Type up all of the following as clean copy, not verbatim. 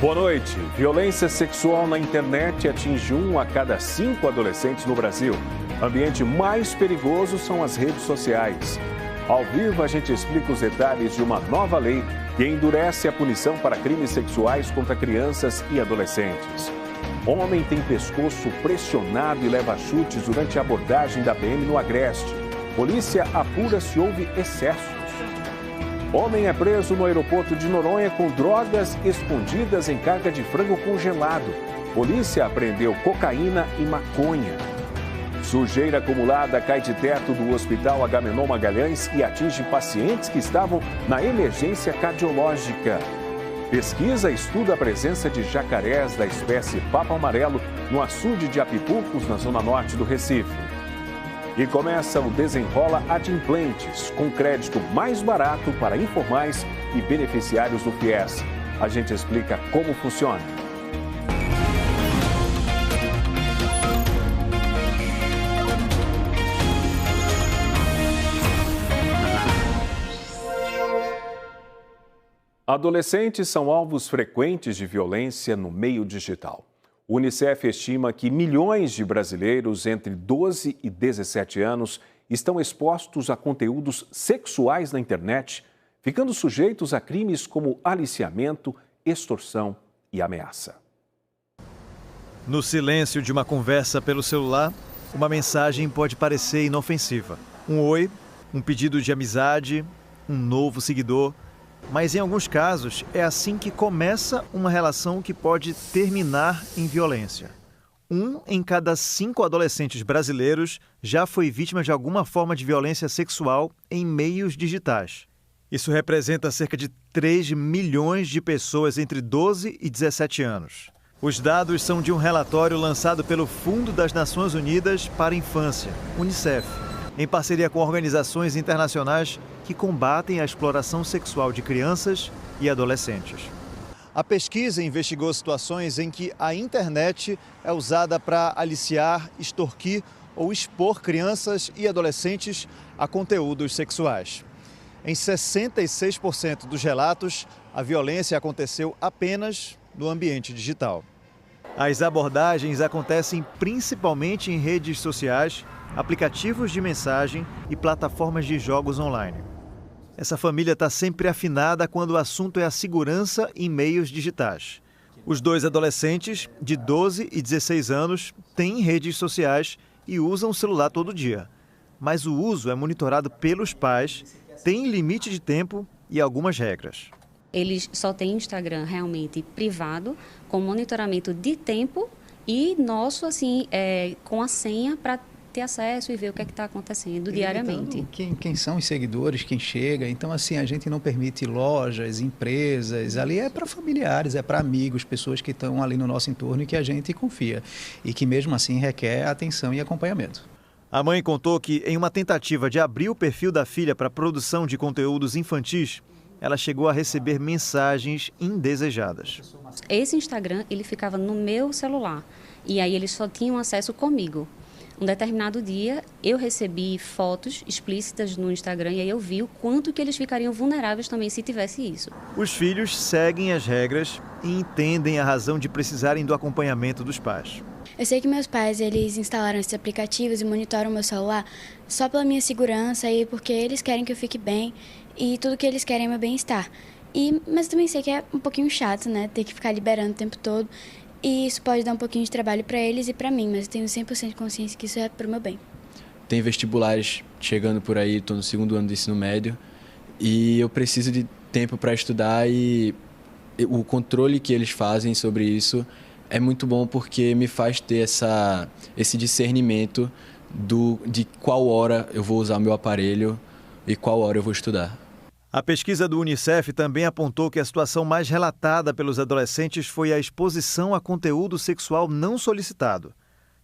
Boa noite. Violência sexual na internet atinge 1 a cada 5 adolescentes no Brasil. O ambiente mais perigoso são as redes sociais. Ao vivo, a gente explica os detalhes de uma nova lei que endurece a punição para crimes sexuais contra crianças e adolescentes. Homem tem pescoço pressionado e leva chutes durante a abordagem da PM no Agreste. Polícia apura se houve excessos. Homem é preso no aeroporto de Noronha com drogas escondidas em carga de frango congelado. Polícia apreendeu cocaína e maconha. Sujeira acumulada cai de teto do Hospital Agamenon Magalhães e atinge pacientes que estavam na emergência cardiológica. Pesquisa estuda a presença de jacarés da espécie papo amarelo no açude de Apipucos, na zona norte do Recife. E começa o Desenrola Adimplentes, com crédito mais barato para informais e beneficiários do FIES. A gente explica como funciona. Adolescentes são alvos frequentes de violência no meio digital. O Unicef estima que milhões de brasileiros entre 12 e 17 anos estão expostos a conteúdos sexuais na internet, ficando sujeitos a crimes como aliciamento, extorsão e ameaça. No silêncio de uma conversa pelo celular, uma mensagem pode parecer inofensiva. Um oi, um pedido de amizade, um novo seguidor. Mas, em alguns casos, é assim que começa uma relação que pode terminar em violência. 1 em cada 5 adolescentes brasileiros já foi vítima de alguma forma de violência sexual em meios digitais. Isso representa cerca de 3 milhões de pessoas entre 12 e 17 anos. Os dados são de um relatório lançado pelo Fundo das Nações Unidas para a Infância, Unicef, em parceria com organizações internacionais que combatem a exploração sexual de crianças e adolescentes. A pesquisa investigou situações em que a internet é usada para aliciar, extorquir ou expor crianças e adolescentes a conteúdos sexuais. Em 66% dos relatos, a violência aconteceu apenas no ambiente digital. As abordagens acontecem principalmente em redes sociais, aplicativos de mensagem e plataformas de jogos online. Essa família está sempre afinada quando o assunto é a segurança em meios digitais. Os 2 adolescentes, de 12 e 16 anos, têm redes sociais e usam o celular todo dia. Mas o uso é monitorado pelos pais, tem limite de tempo e algumas regras. Eles só têm Instagram realmente privado, com monitoramento de tempo e nosso, assim, com a senha para ter acesso e ver o que é que está acontecendo diariamente. Quem são os seguidores, quem chega. Então, assim, a gente não permite lojas, empresas, ali é para familiares, é para amigos, pessoas que estão ali no nosso entorno e que a gente confia. E que mesmo assim requer atenção e acompanhamento. A mãe contou que em uma tentativa de abrir o perfil da filha para a produção de conteúdos infantis, ela chegou a receber mensagens indesejadas. Esse Instagram, ele ficava no meu celular e aí eles só tinham acesso comigo. Um determinado dia, eu recebi fotos explícitas no Instagram e aí eu vi o quanto que eles ficariam vulneráveis também se tivesse isso. Os filhos seguem as regras e entendem a razão de precisarem do acompanhamento dos pais. Eu sei que meus pais, eles instalaram esses aplicativos e monitoram meu celular só pela minha segurança e porque eles querem que eu fique bem e tudo que eles querem é meu bem-estar. Mas eu também sei que é um pouquinho chato, né, ter que ficar liberando o tempo todo. E isso pode dar um pouquinho de trabalho para eles e para mim, mas eu tenho 100% de consciência que isso é para o meu bem. Tem vestibulares chegando por aí, estou no 2º ano do ensino médio e eu preciso de tempo para estudar e o controle que eles fazem sobre isso é muito bom porque me faz ter esse discernimento de qual hora eu vou usar meu aparelho e qual hora eu vou estudar. A pesquisa do Unicef também apontou que a situação mais relatada pelos adolescentes foi a exposição a conteúdo sexual não solicitado.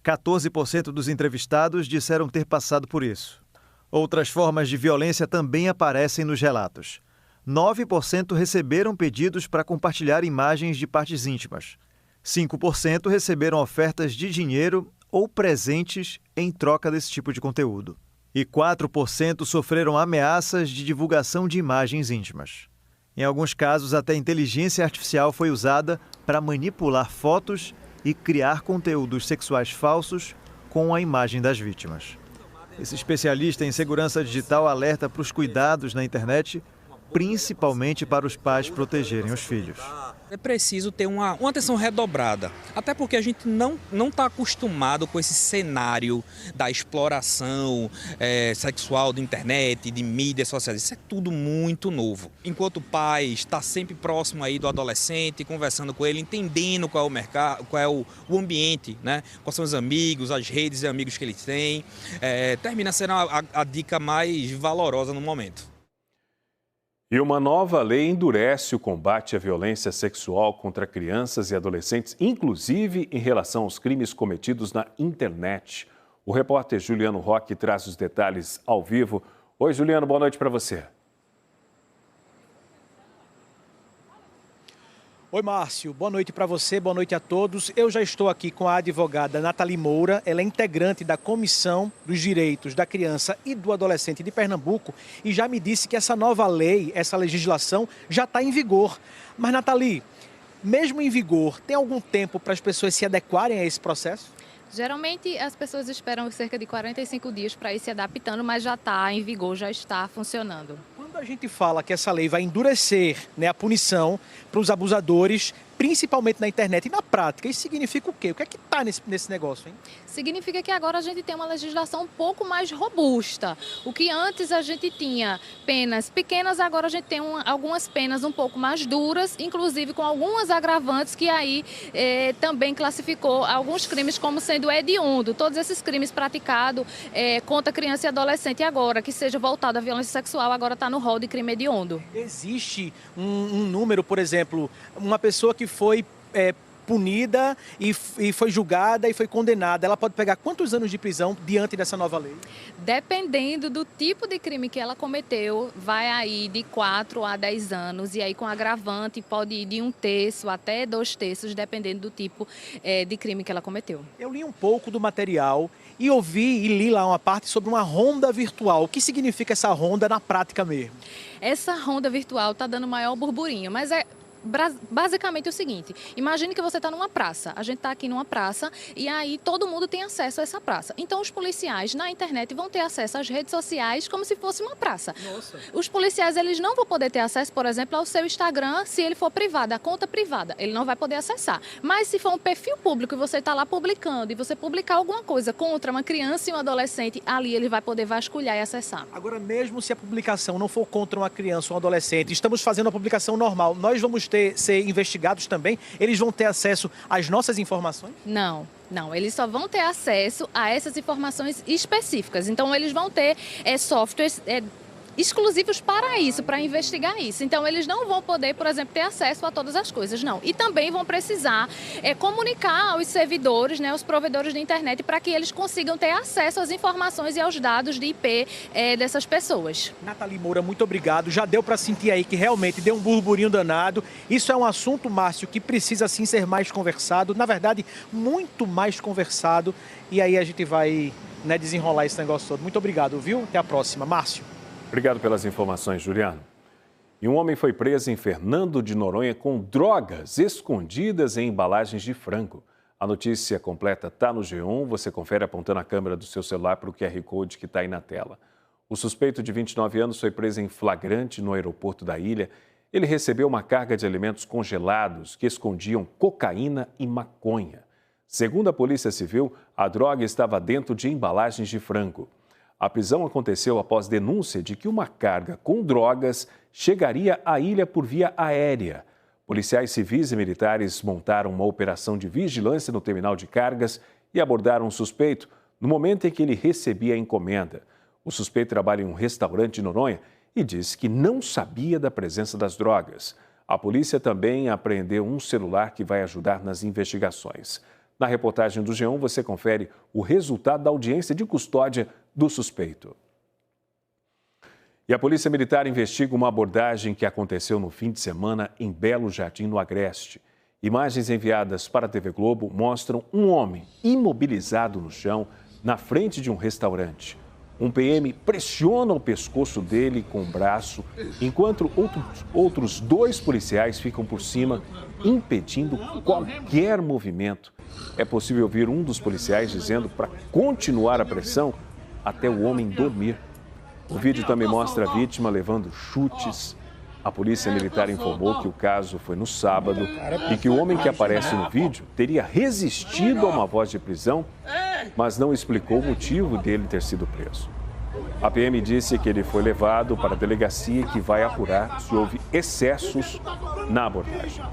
14% dos entrevistados disseram ter passado por isso. Outras formas de violência também aparecem nos relatos. 9% receberam pedidos para compartilhar imagens de partes íntimas. 5% receberam ofertas de dinheiro ou presentes em troca desse tipo de conteúdo. E 4% sofreram ameaças de divulgação de imagens íntimas. Em alguns casos, até inteligência artificial foi usada para manipular fotos e criar conteúdos sexuais falsos com a imagem das vítimas. Esse especialista em segurança digital alerta para os cuidados na internet, principalmente para os pais protegerem os filhos. É preciso ter uma atenção redobrada, até porque a gente não está acostumado com esse cenário da exploração sexual da internet, de mídias sociais. Isso é tudo muito novo. Enquanto pai, está sempre próximo aí do adolescente, conversando com ele, entendendo qual é o mercado, qual é o ambiente, né? Quais são os amigos, as redes de amigos que ele tem, termina sendo a dica mais valorosa no momento. E uma nova lei endurece o combate à violência sexual contra crianças e adolescentes, inclusive em relação aos crimes cometidos na internet. O repórter Juliano Roque traz os detalhes ao vivo. Oi, Juliano, boa noite para você. Oi, Márcio. Boa noite para você, boa noite a todos. Eu já estou aqui com a advogada Nathalie Moura. Ela é integrante da Comissão dos Direitos da Criança e do Adolescente de Pernambuco e já me disse que essa nova lei, essa legislação, já está em vigor. Mas, Nathalie, mesmo em vigor, tem algum tempo para as pessoas se adequarem a esse processo? Geralmente as pessoas esperam cerca de 45 dias para ir se adaptando, mas já está em vigor, já está funcionando. Quando a gente fala que essa lei vai endurecer, né, a punição para os abusadores, principalmente na internet e na prática, isso significa o quê? O que é que está nesse negócio, hein? Significa que agora a gente tem uma legislação um pouco mais robusta. O que antes a gente tinha penas pequenas, agora a gente tem algumas penas um pouco mais duras, inclusive com algumas agravantes que aí também classificou alguns crimes como sendo hediondo. Todos esses crimes praticados contra criança e adolescente agora, que seja voltado à violência sexual, agora está no rol de crime hediondo. Existe um número, por exemplo, uma pessoa que foi punida e foi julgada e foi condenada, ela pode pegar quantos anos de prisão diante dessa nova lei? Dependendo do tipo de crime que ela cometeu, vai aí de 4 a 10 anos e aí com agravante pode ir de 1/3 até 2/3, dependendo do tipo de crime que ela cometeu. Eu li um pouco do material e ouvi e li lá uma parte sobre uma ronda virtual. O que significa essa ronda na prática mesmo? Essa ronda virtual está dando maior burburinho, mas basicamente o seguinte: imagine que você está numa praça, a gente está aqui numa praça e aí todo mundo tem acesso a essa praça. Então os policiais na internet vão ter acesso às redes sociais como se fosse uma praça. Nossa. Os policiais, eles não vão poder ter acesso, por exemplo, ao seu Instagram se ele for privado, a conta privada, ele não vai poder acessar. Mas se for um perfil público e você está lá publicando e você publicar alguma coisa contra uma criança e um adolescente, ali ele vai poder vasculhar e acessar. Agora, mesmo se a publicação não for contra uma criança ou um adolescente, estamos fazendo uma publicação normal, nós vamos ser investigados também? Eles vão ter acesso às nossas informações? Não, eles só vão ter acesso a essas informações específicas. Então, eles vão ter softwares exclusivos para isso, para investigar isso. Então, eles não vão poder, por exemplo, ter acesso a todas as coisas, não. E também vão precisar comunicar aos servidores, né, aos provedores de internet, para que eles consigam ter acesso às informações e aos dados de IP dessas pessoas. Nathalie Moura, muito obrigado. Já deu para sentir aí que realmente deu um burburinho danado. Isso é um assunto, Márcio, que precisa sim ser mais conversado. Na verdade, muito mais conversado. E aí a gente vai, né, desenrolar esse negócio todo. Muito obrigado, viu? Até a próxima. Márcio. Obrigado pelas informações, Juliano. E um homem foi preso em Fernando de Noronha com drogas escondidas em embalagens de frango. A notícia completa está no G1, você confere apontando a câmera do seu celular para o QR Code que está aí na tela. O suspeito de 29 anos foi preso em flagrante no aeroporto da ilha. Ele recebeu uma carga de alimentos congelados que escondiam cocaína e maconha. Segundo a Polícia Civil, a droga estava dentro de embalagens de frango. A prisão aconteceu após denúncia de que uma carga com drogas chegaria à ilha por via aérea. Policiais civis e militares montaram uma operação de vigilância no terminal de cargas e abordaram um suspeito no momento em que ele recebia a encomenda. O suspeito trabalha em um restaurante de Noronha e disse que não sabia da presença das drogas. A polícia também apreendeu um celular que vai ajudar nas investigações. Na reportagem do G1, você confere o resultado da audiência de custódia do suspeito. E a Polícia Militar investiga uma abordagem que aconteceu no fim de semana em Belo Jardim, no Agreste. Imagens enviadas para a TV Globo mostram um homem imobilizado no chão, na frente de um restaurante. Um PM pressiona o pescoço dele com o braço, enquanto outros 2 policiais ficam por cima, impedindo qualquer movimento. É possível ouvir um dos policiais dizendo para continuar a pressão até o homem dormir. O vídeo também mostra a vítima levando chutes. A polícia militar informou que o caso foi no sábado e que o homem que aparece no vídeo teria resistido a uma voz de prisão, mas não explicou o motivo dele ter sido preso. A PM disse que ele foi levado para a delegacia que vai apurar se houve excessos na abordagem.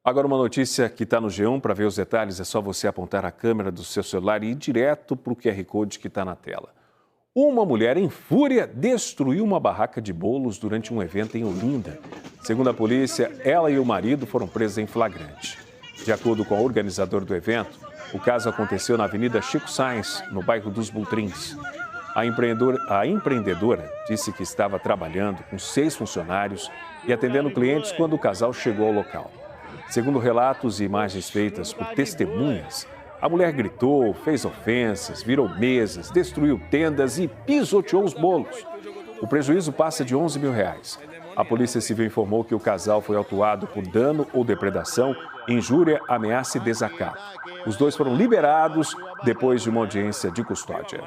Agora uma notícia que está no G1, para ver os detalhes é só você apontar a câmera do seu celular e ir direto para o QR Code que está na tela. Uma mulher em fúria destruiu uma barraca de bolos durante um evento em Olinda. Segundo a polícia, ela e o marido foram presos em flagrante. De acordo com o organizador do evento, o caso aconteceu na Avenida Chico Sainz, no bairro dos Butrins. A empreendedora disse que estava trabalhando com 6 funcionários e atendendo clientes quando o casal chegou ao local. Segundo relatos e imagens feitas por testemunhas, a mulher gritou, fez ofensas, virou mesas, destruiu tendas e pisoteou os bolos. O prejuízo passa de R$11 mil. A Polícia Civil informou que o casal foi autuado por dano ou depredação, injúria, ameaça e desacato. Os 2 foram liberados depois de uma audiência de custódia.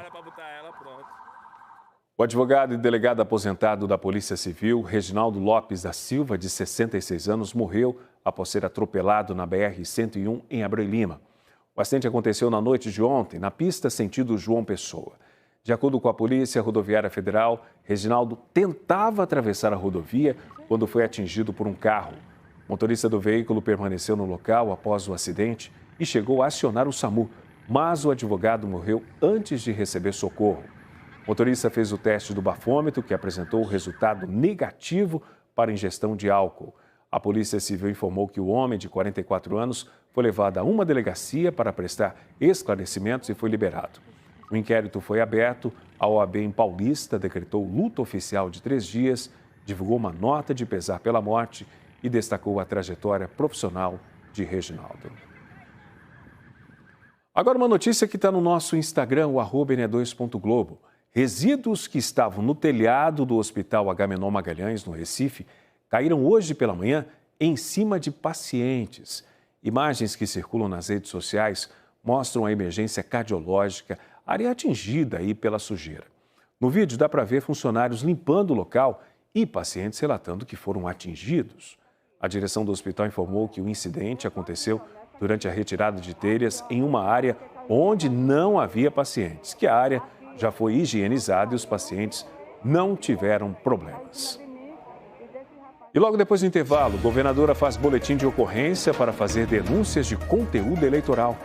O advogado e delegado aposentado da Polícia Civil, Reginaldo Lopes da Silva, de 66 anos, morreu após ser atropelado na BR-101 em Abreu Lima. O acidente aconteceu na noite de ontem, na pista sentido João Pessoa. De acordo com a Polícia Rodoviária Federal, Reginaldo tentava atravessar a rodovia quando foi atingido por um carro. O motorista do veículo permaneceu no local após o acidente e chegou a acionar o SAMU, mas o advogado morreu antes de receber socorro. O motorista fez o teste do bafômetro, que apresentou o resultado negativo para ingestão de álcool. A Polícia Civil informou que o homem, de 44 anos, foi levado a uma delegacia para prestar esclarecimentos e foi liberado. O inquérito foi aberto, a OAB em Paulista decretou luto oficial de 3 dias, divulgou uma nota de pesar pela morte e destacou a trajetória profissional de Reginaldo. Agora uma notícia que está no nosso Instagram, o @ne2.globo. Resíduos que estavam no telhado do Hospital Agamenon Magalhães, no Recife, caíram hoje pela manhã em cima de pacientes. Imagens que circulam nas redes sociais mostram a emergência cardiológica, área atingida aí pela sujeira. No vídeo dá para ver funcionários limpando o local e pacientes relatando que foram atingidos. A direção do hospital informou que o incidente aconteceu durante a retirada de telhas em uma área onde não havia pacientes, que a área já foi higienizada e os pacientes não tiveram problemas. E logo depois do intervalo, a governadora faz boletim de ocorrência para fazer denúncias de conteúdo eleitoral.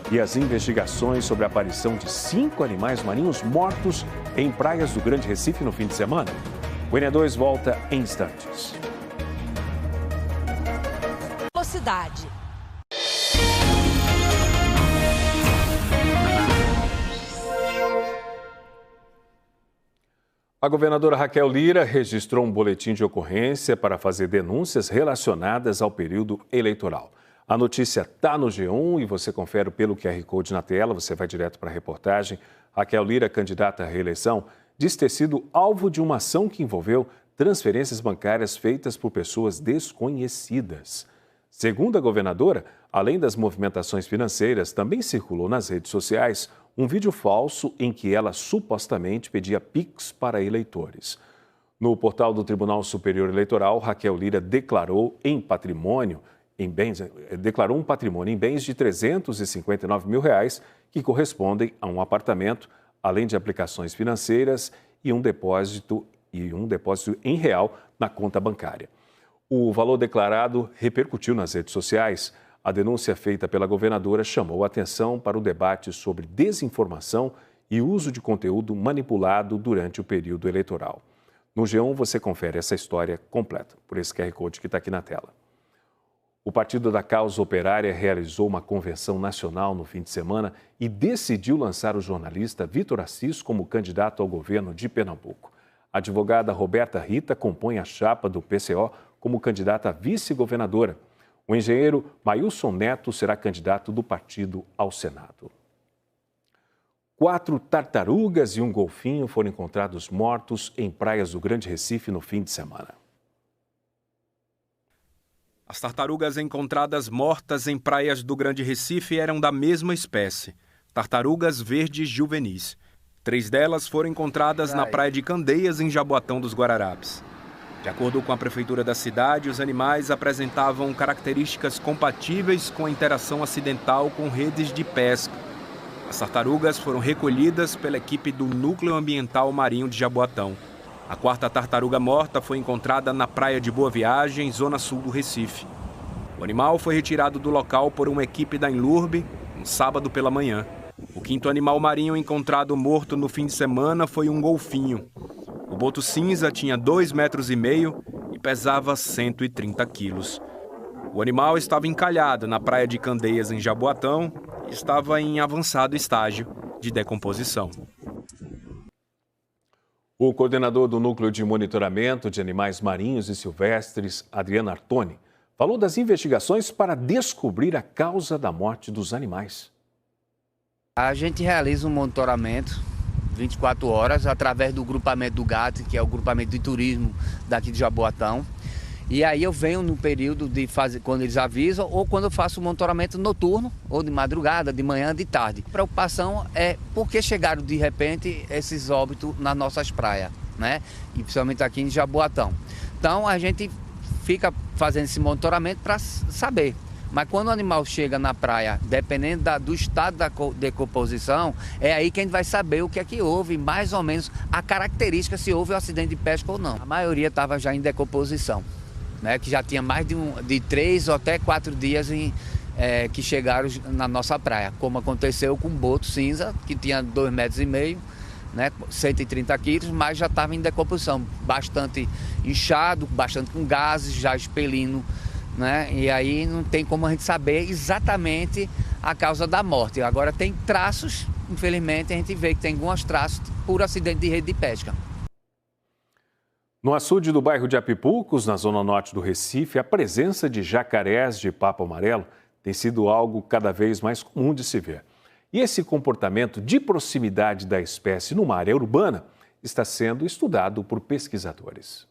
E as investigações sobre a aparição de 5 animais marinhos mortos em praias do Grande Recife no fim de semana. O NE2 volta em instantes. Velocidade. A governadora Raquel Lira registrou um boletim de ocorrência para fazer denúncias relacionadas ao período eleitoral. A notícia está no G1 e você confere pelo QR Code na tela, você vai direto para a reportagem. Raquel Lira, candidata à reeleição, diz ter sido alvo de uma ação que envolveu transferências bancárias feitas por pessoas desconhecidas. Segundo a governadora, além das movimentações financeiras, também circulou nas redes sociais um vídeo falso em que ela supostamente pedia Pix para eleitores. No portal do Tribunal Superior Eleitoral, Raquel Lira declarou um patrimônio em bens de R$ 359 mil, que correspondem a um apartamento, além de aplicações financeiras e um depósito em real na conta bancária. O valor declarado repercutiu nas redes sociais. A denúncia feita pela governadora chamou a atenção para o debate sobre desinformação e uso de conteúdo manipulado durante o período eleitoral. No G1 você confere essa história completa, por esse QR Code que está aqui na tela. O Partido da Causa Operária realizou uma convenção nacional no fim de semana e decidiu lançar o jornalista Vitor Assis como candidato ao governo de Pernambuco. A advogada Roberta Rita compõe a chapa do PCO como candidata a vice-governadora. O engenheiro Mailson Neto será candidato do partido ao Senado. 4 tartarugas e um golfinho foram encontrados mortos em praias do Grande Recife no fim de semana. As tartarugas encontradas mortas em praias do Grande Recife eram da mesma espécie, tartarugas verdes juvenis. 3 delas foram encontradas na praia de Candeias, em Jaboatão dos Guararapes. De acordo com a prefeitura da cidade, os animais apresentavam características compatíveis com a interação acidental com redes de pesca. As tartarugas foram recolhidas pela equipe do Núcleo Ambiental Marinho de Jaboatão. A 4ª tartaruga morta foi encontrada na praia de Boa Viagem, zona sul do Recife. O animal foi retirado do local por uma equipe da Enlurbe no sábado pela manhã. O 5º animal marinho encontrado morto no fim de semana foi um golfinho. O boto cinza tinha 2,5 metros e pesava 130 quilos. O animal estava encalhado na praia de Candeias, em Jaboatão, e estava em avançado estágio de decomposição. O coordenador do Núcleo de Monitoramento de Animais Marinhos e Silvestres, Adriano Artoni, falou das investigações para descobrir a causa da morte dos animais. A gente realiza um monitoramento 24 horas através do grupamento do GAT, que é o grupamento de turismo daqui de Jaboatão. E aí eu venho no período de fazer, quando eles avisam, ou quando eu faço o monitoramento noturno, ou de madrugada, de manhã, de tarde. A preocupação é por que chegaram de repente esses óbitos nas nossas praias, né? E principalmente aqui em Jaboatão. Então a gente fica fazendo esse monitoramento para saber. Mas quando o animal chega na praia, dependendo do estado da decomposição, é aí que a gente vai saber o que é que houve, mais ou menos a característica, se houve um acidente de pesca ou não. A maioria estava já em decomposição, né, que já tinha mais de 3 ou até 4 dias que chegaram na nossa praia, como aconteceu com o boto cinza, que tinha 2,5 metros, né, 130 quilos, mas já estava em decomposição, bastante inchado, bastante com gases, já expelindo, né, e aí não tem como a gente saber exatamente a causa da morte. Agora tem traços, infelizmente a gente vê que tem alguns traços por acidente de rede de pesca. No açude do bairro de Apipucos, na zona norte do Recife, a presença de jacarés de papo amarelo tem sido algo cada vez mais comum de se ver. E esse comportamento de proximidade da espécie numa área urbana está sendo estudado por pesquisadores.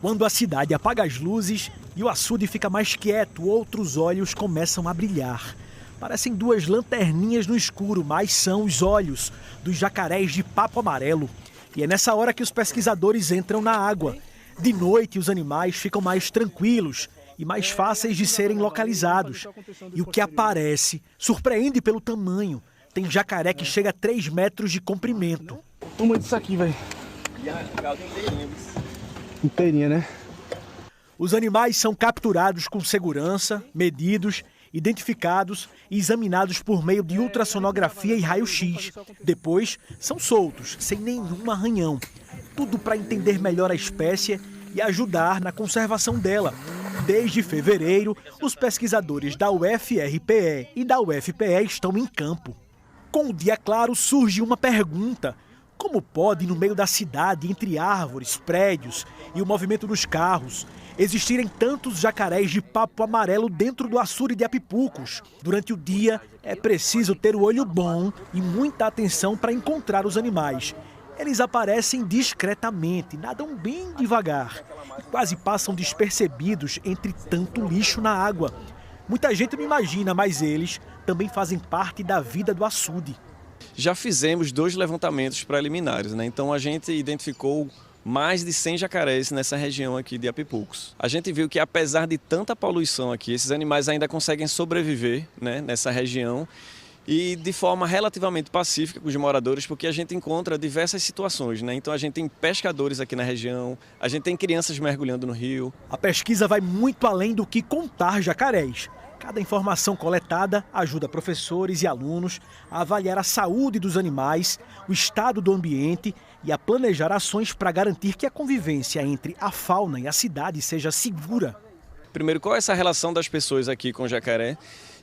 Quando a cidade apaga as luzes e o açude fica mais quieto, outros olhos começam a brilhar. Parecem 2 lanterninhas no escuro, mas são os olhos dos jacarés de papo amarelo. E é nessa hora que os pesquisadores entram na água. De noite, os animais ficam mais tranquilos e mais fáceis de serem localizados. E o que aparece surpreende pelo tamanho. Tem jacaré que chega a 3 metros de comprimento. Uma disso aqui, velho. Inteirinha, né? Os animais são capturados com segurança, medidos, identificados e examinados por meio de ultrassonografia e raio-x. Depois, são soltos, sem nenhum arranhão. Tudo para entender melhor a espécie e ajudar na conservação dela. Desde fevereiro, os pesquisadores da UFRPE e da UFPE estão em campo. Com o dia claro, surge uma pergunta. Como pode, no meio da cidade, entre árvores, prédios e o movimento dos carros, existirem tantos jacarés de papo amarelo dentro do açude de Apipucos? Durante o dia, é preciso ter o olho bom e muita atenção para encontrar os animais. Eles aparecem discretamente, nadam bem devagar e quase passam despercebidos entre tanto lixo na água. Muita gente não imagina, mas eles também fazem parte da vida do açude. Já fizemos 2 levantamentos preliminares, né? Então a gente identificou mais de 100 jacarés nessa região aqui de Apipucos. A gente viu que apesar de tanta poluição aqui, esses animais ainda conseguem sobreviver, né, nessa região e de forma relativamente pacífica com os moradores, porque a gente encontra diversas situações, né? Então a gente tem pescadores aqui na região, a gente tem crianças mergulhando no rio. A pesquisa vai muito além do que contar jacarés. Cada informação coletada ajuda professores e alunos a avaliar a saúde dos animais, o estado do ambiente e a planejar ações para garantir que a convivência entre a fauna e a cidade seja segura. Primeiro, qual é essa relação das pessoas aqui com o jacaré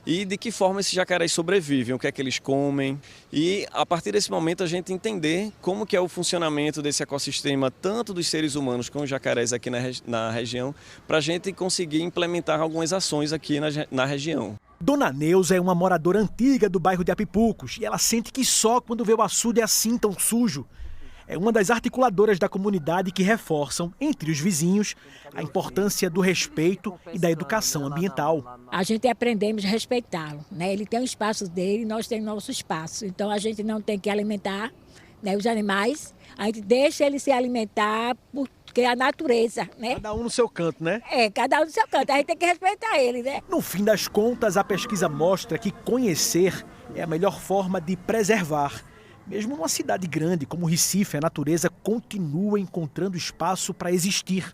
e de que forma esses jacarés sobrevivem, o que é que eles comem. E a partir desse momento a gente entender como que é o funcionamento desse ecossistema, tanto dos seres humanos como os jacarés aqui na região, para a gente conseguir implementar algumas ações aqui na região. Dona Neuza é uma moradora antiga do bairro de Apipucos e ela sente que só quando vê o açude é assim tão sujo. É uma das articuladoras da comunidade que reforçam, entre os vizinhos, a importância do respeito e da educação ambiental. A gente aprendemos a respeitá-lo, né? Ele tem o espaço dele e nós temos nosso espaço. Então a gente não tem que alimentar, né, os animais, a gente deixa ele se alimentar porque é a natureza, né? Cada um no seu canto, né? Cada um no seu canto, a gente tem que respeitar ele, né? No fim das contas, a pesquisa mostra que conhecer é a melhor forma de preservar. Mesmo numa cidade grande como Recife, a natureza continua encontrando espaço para existir.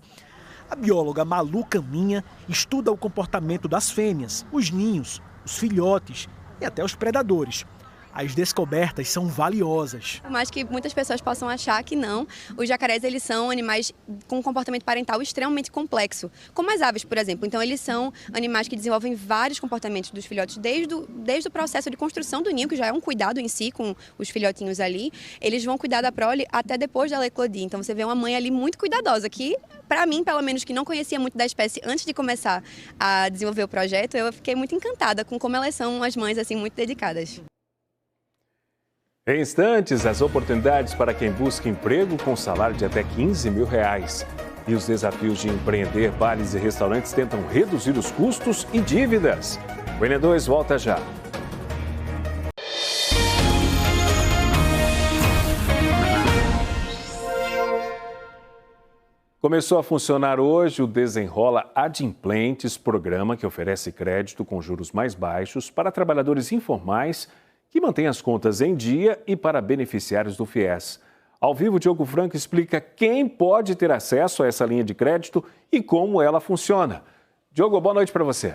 A bióloga Malu Caminha estuda o comportamento das fêmeas, os ninhos, os filhotes e até os predadores. As descobertas são valiosas. Por mais que muitas pessoas possam achar que não, os jacarés eles são animais com um comportamento parental extremamente complexo, como as aves, por exemplo. Então eles são animais que desenvolvem vários comportamentos dos filhotes, desde o processo de construção do ninho, que já é um cuidado em si com os filhotinhos ali. Eles vão cuidar da prole até depois dela eclodir. Então você vê uma mãe ali muito cuidadosa, que para mim, pelo menos, que não conhecia muito da espécie antes de começar a desenvolver o projeto, eu fiquei muito encantada com como elas são umas mães assim muito dedicadas. Em instantes, as oportunidades para quem busca emprego com salário de até R$15 mil. E os desafios de empreender, bares e restaurantes tentam reduzir os custos e dívidas. O N2 volta já. Começou a funcionar hoje o Desenrola Adimplentes, programa que oferece crédito com juros mais baixos para trabalhadores informais que mantém as contas em dia e para beneficiários do FIES. Ao vivo, Diogo Franco explica quem pode ter acesso a essa linha de crédito e como ela funciona. Diogo, boa noite para você.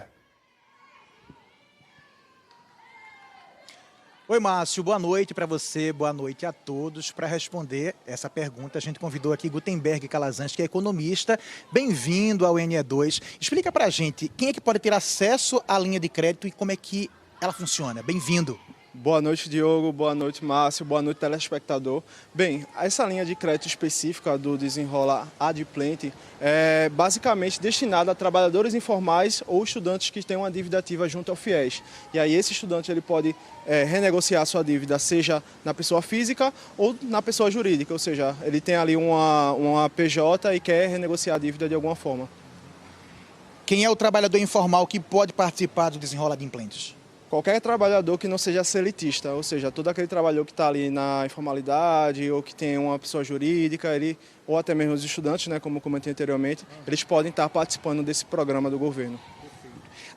Oi, Márcio, boa noite para você, boa noite a todos. Para responder essa pergunta, a gente convidou aqui Gutenberg Calazans, que é economista. Bem-vindo ao NE2. Explica para a gente quem é que pode ter acesso à linha de crédito e como é que ela funciona. Bem-vindo. Boa noite, Diogo. Boa noite, Márcio. Boa noite, telespectador. Bem, essa linha de crédito específica do Desenrola Adimplente é basicamente destinada a trabalhadores informais ou estudantes que têm uma dívida ativa junto ao FIES. E aí esse estudante ele pode renegociar sua dívida, seja na pessoa física ou na pessoa jurídica, ou seja, ele tem ali uma PJ e quer renegociar a dívida de alguma forma. Quem é o trabalhador informal que pode participar do Desenrola Adimplentes? Qualquer trabalhador que não seja seletista, ou seja, todo aquele trabalhador que está ali na informalidade ou que tem uma pessoa jurídica, ou até mesmo os estudantes, né, como eu comentei anteriormente, eles podem estar participando desse programa do governo.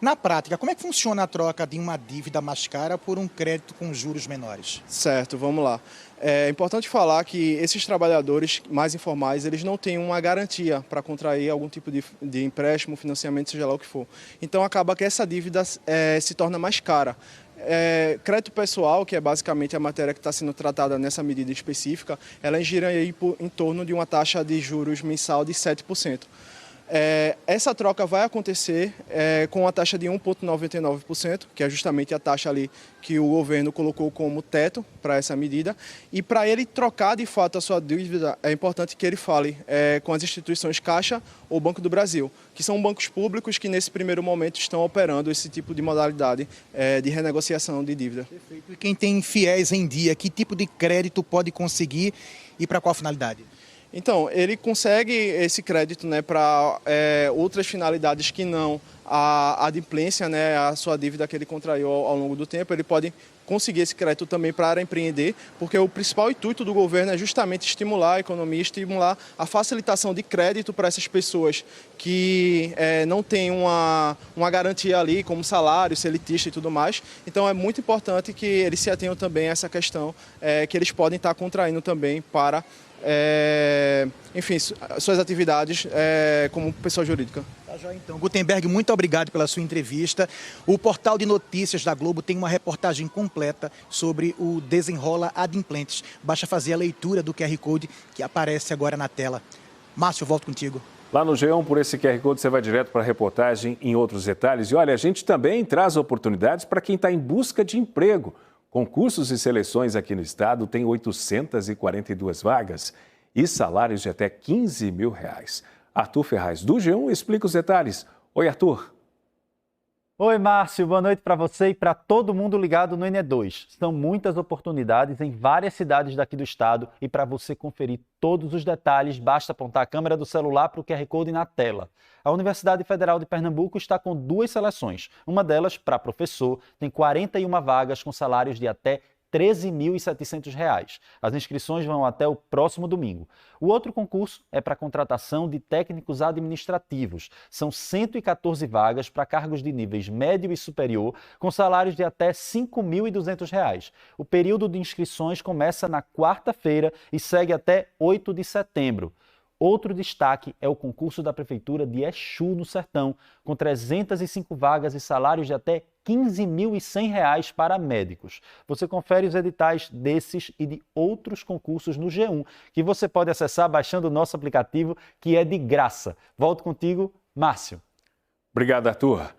Na prática, como é que funciona a troca de uma dívida mais cara por um crédito com juros menores? Certo, vamos lá. É importante falar que esses trabalhadores mais informais, eles não têm uma garantia para contrair algum tipo de empréstimo, financiamento, seja lá o que for. Então acaba que essa dívida se torna mais cara. Crédito pessoal, que é basicamente a matéria que está sendo tratada nessa medida específica, ela gira aí em torno de uma taxa de juros mensal de 7%. Essa troca vai acontecer com a taxa de 1,99%, que é justamente a taxa ali que o governo colocou como teto para essa medida. E para ele trocar de fato a sua dívida, é importante que ele fale com as instituições Caixa ou Banco do Brasil, que são bancos públicos que nesse primeiro momento estão operando esse tipo de modalidade de renegociação de dívida. Perfeito. E quem tem FIES em dia, que tipo de crédito pode conseguir e para qual finalidade? Então, ele consegue esse crédito, né, para outras finalidades que não a adimplência, né, a sua dívida que ele contraiu ao longo do tempo. Ele pode conseguir esse crédito também para empreender, porque o principal intuito do governo é justamente estimular a economia, estimular a facilitação de crédito para essas pessoas que não têm uma garantia ali, como salário, seletista e tudo mais. Então é muito importante que eles se atenham também a essa questão, que eles podem estar contraindo também para enfim, suas atividades como pessoa jurídica. Tá já, então. Gutenberg, muito obrigado pela sua entrevista. O portal de notícias da Globo tem uma reportagem completa sobre o Desenrola Adimplentes. Basta fazer a leitura do QR Code que aparece agora na tela. Márcio, volto contigo. Lá no G1, por esse QR Code, você vai direto para a reportagem em outros detalhes. E olha, a gente também traz oportunidades para quem está em busca de emprego. Concursos e seleções aqui no estado têm 842 vagas e salários de até R$15 mil. Arthur Ferraz, do G1, explica os detalhes. Oi, Arthur. Oi, Márcio, boa noite para você e para todo mundo ligado no NE2. São muitas oportunidades em várias cidades daqui do estado e para você conferir todos os detalhes, basta apontar a câmera do celular para o QR Code na tela. A Universidade Federal de Pernambuco está com 2 seleções. Uma delas, para professor, tem 41 vagas com salários de até R$ 13.700. As inscrições vão até o próximo domingo. O outro concurso é para a contratação de técnicos administrativos. São 114 vagas para cargos de níveis médio e superior, com salários de até R$ 5.200. O período de inscrições começa na quarta-feira e segue até 8 de setembro. Outro destaque é o concurso da Prefeitura de Exu, no Sertão, com 305 vagas e salários de até R$ 15.100 para médicos. Você confere os editais desses e de outros concursos no G1, que você pode acessar baixando o nosso aplicativo, que é de graça. Volto contigo, Márcio. Obrigado, Arthur.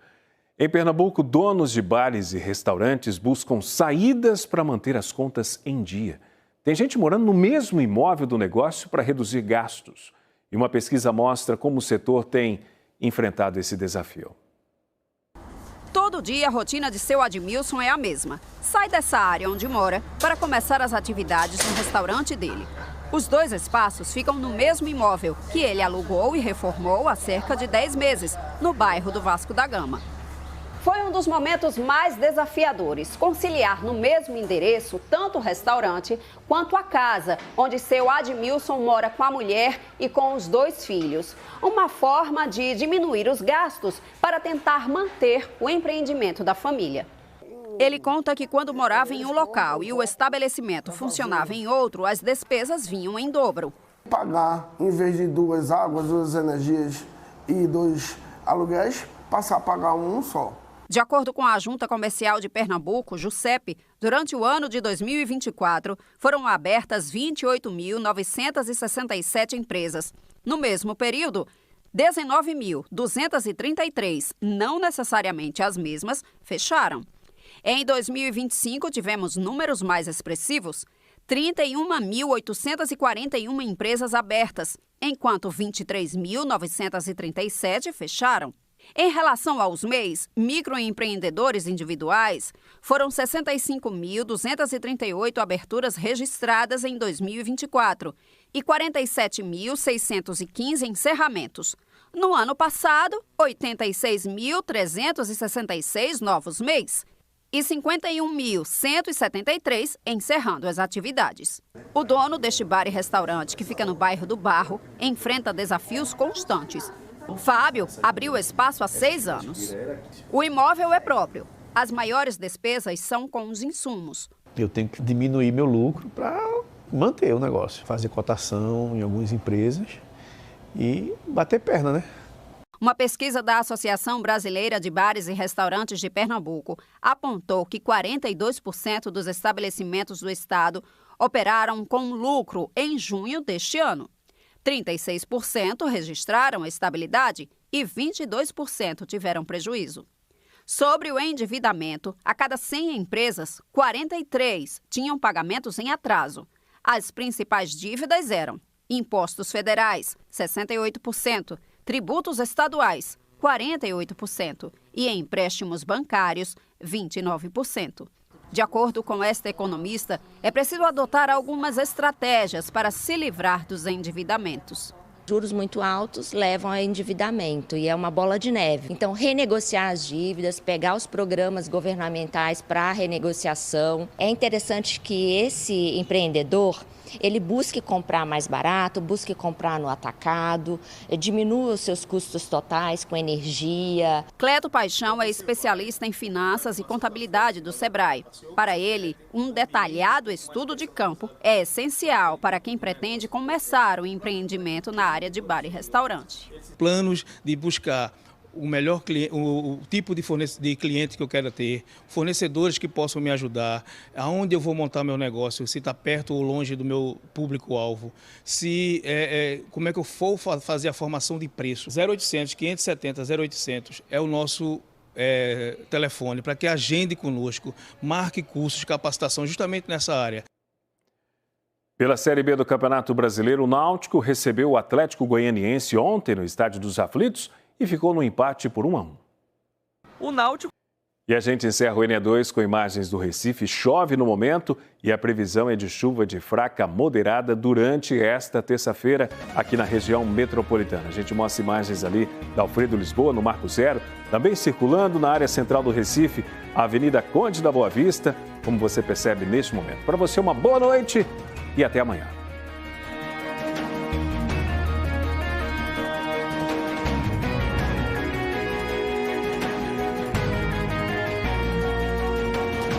Em Pernambuco, donos de bares e restaurantes buscam saídas para manter as contas em dia. Tem gente morando no mesmo imóvel do negócio para reduzir gastos. E uma pesquisa mostra como o setor tem enfrentado esse desafio. Todo dia a rotina de seu Admilson é a mesma. Sai dessa área onde mora para começar as atividades no restaurante dele. Os 2 espaços ficam no mesmo imóvel, que ele alugou e reformou há cerca de 10 meses, no bairro do Vasco da Gama. Foi um dos momentos mais desafiadores, conciliar no mesmo endereço tanto o restaurante quanto a casa, onde seu Admilson mora com a mulher e com os 2 filhos. Uma forma de diminuir os gastos para tentar manter o empreendimento da família. Ele conta que quando morava em um local e o estabelecimento funcionava em outro, as despesas vinham em dobro. Pagar, em vez de 2 águas, 2 energias e 2 aluguéis, passar a pagar um só. De acordo com a Junta Comercial de Pernambuco, JUSEP, durante o ano de 2024, foram abertas 28.967 empresas. No mesmo período, 19.233, não necessariamente as mesmas, fecharam. Em 2025, tivemos números mais expressivos: 31.841 empresas abertas, enquanto 23.937 fecharam. Em relação aos MEIs, microempreendedores individuais, foram 65.238 aberturas registradas em 2024 e 47.615 encerramentos. No ano passado, 86.366 novos MEIs e 51.173 encerrando as atividades. O dono deste bar e restaurante, que fica no bairro do Barro, enfrenta desafios constantes. Fábio abriu o espaço há 6 anos. O imóvel é próprio. As maiores despesas são com os insumos. Eu tenho que diminuir meu lucro para manter o negócio. Fazer cotação em algumas empresas e bater perna, né? Uma pesquisa da Associação Brasileira de Bares e Restaurantes de Pernambuco apontou que 42% dos estabelecimentos do estado operaram com lucro em junho deste ano. 36% registraram estabilidade e 22% tiveram prejuízo. Sobre o endividamento, a cada 100 empresas, 43 tinham pagamentos em atraso. As principais dívidas eram impostos federais, 68%, tributos estaduais, 48% e empréstimos bancários, 29%. De acordo com esta economista, é preciso adotar algumas estratégias para se livrar dos endividamentos. Juros muito altos levam a endividamento e é uma bola de neve. Então, renegociar as dívidas, pegar os programas governamentais para renegociação. É interessante que esse empreendedor ele busque comprar mais barato, busque comprar no atacado, diminua os seus custos totais com energia. Cleto Paixão é especialista em finanças e contabilidade do Sebrae. Para ele, um detalhado estudo de campo é essencial para quem pretende começar o empreendimento na área de bar e restaurante. Planos de buscar o melhor o tipo de cliente que eu quero ter, fornecedores que possam me ajudar, aonde eu vou montar meu negócio, se está perto ou longe do meu público-alvo, como é que eu vou fazer a formação de preço. 0800 570 0800 é o nosso telefone para que agende conosco, marque cursos de capacitação justamente nessa área. Pela Série B do Campeonato Brasileiro, o Náutico recebeu o Atlético Goianiense ontem no Estádio dos Aflitos e ficou no empate por 1-1. o Náutico... E a gente encerra o NE2 com imagens do Recife. Chove no momento e a previsão é de chuva de fraca a moderada durante esta terça-feira aqui na região metropolitana. A gente mostra imagens ali da Alfredo Lisboa, no Marco Zero, também circulando na área central do Recife, a Avenida Conde da Boa Vista, como você percebe neste momento. Para você, uma boa noite e até amanhã.